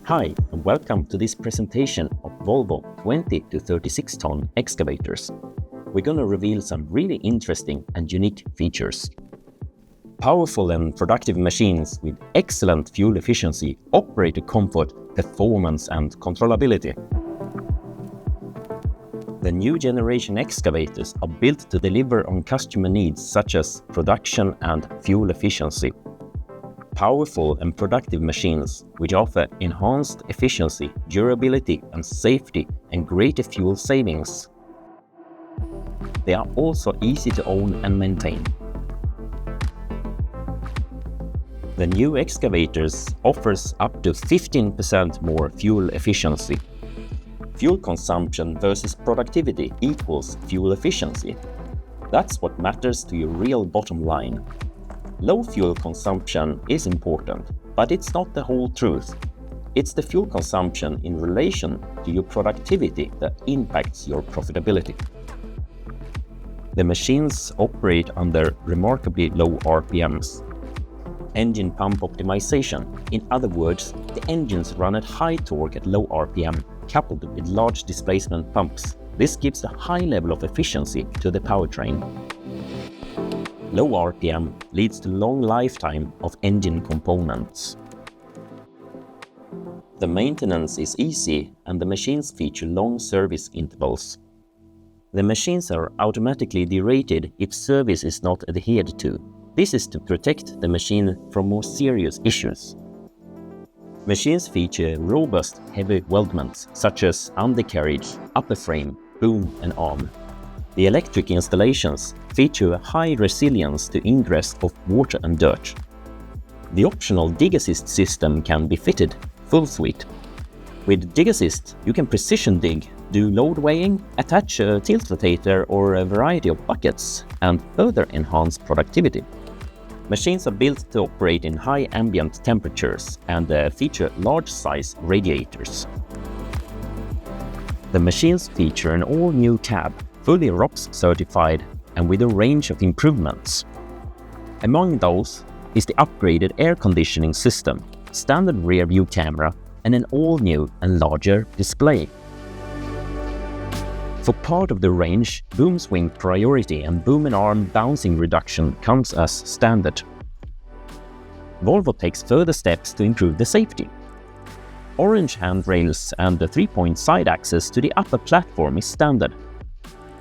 Hi, and welcome to this presentation of Volvo 20 to 36 ton excavators. We're going to reveal some really interesting and unique features. Powerful and productive machines with excellent fuel efficiency, operator comfort, performance and controllability. The new generation excavators are built to deliver on customer needs such as production and fuel efficiency. Powerful and productive machines which offer enhanced efficiency, durability and safety and greater fuel savings. They are also easy to own and maintain. The new excavators offers up to 15% more fuel efficiency. Fuel consumption versus productivity equals fuel efficiency. That's what matters to your real bottom line. Low fuel consumption is important, but it's not the whole truth. It's the fuel consumption in relation to your productivity that impacts your profitability. The machines operate under remarkably low RPMs. Engine pump optimization. In other words, the engines run at high torque at low RPM, coupled with large displacement pumps. This gives a high level of efficiency to the powertrain. Low RPM leads to long lifetime of engine components. The maintenance is easy and the machines feature long service intervals. The machines are automatically derated if service is not adhered to. This is to protect the machine from more serious issues. Machines feature robust heavy weldments such as undercarriage, upper frame, boom and arm. The electric installations feature a high resilience to ingress of water and dirt. The optional dig assist system can be fitted full suite. With dig assist, you can precision dig, do load weighing, attach a tilt rotator or a variety of buckets, and further enhance productivity. Machines are built to operate in high ambient temperatures and feature large-size radiators. The machines feature an all-new cab, fully ROPS-certified and with a range of improvements. Among those is the upgraded air conditioning system, standard rear view camera and an all-new and larger display. For part of the range, boom swing priority and boom and arm bouncing reduction comes as standard. Volvo takes further steps to improve the safety. Orange handrails and the 3-point side access to the upper platform is standard.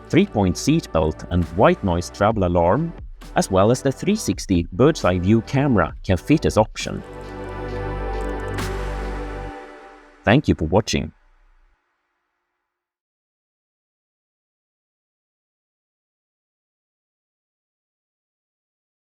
3-point seat belt and white noise travel alarm, as well as the 360 bird's eye view camera can fit as option. Thank you for watching.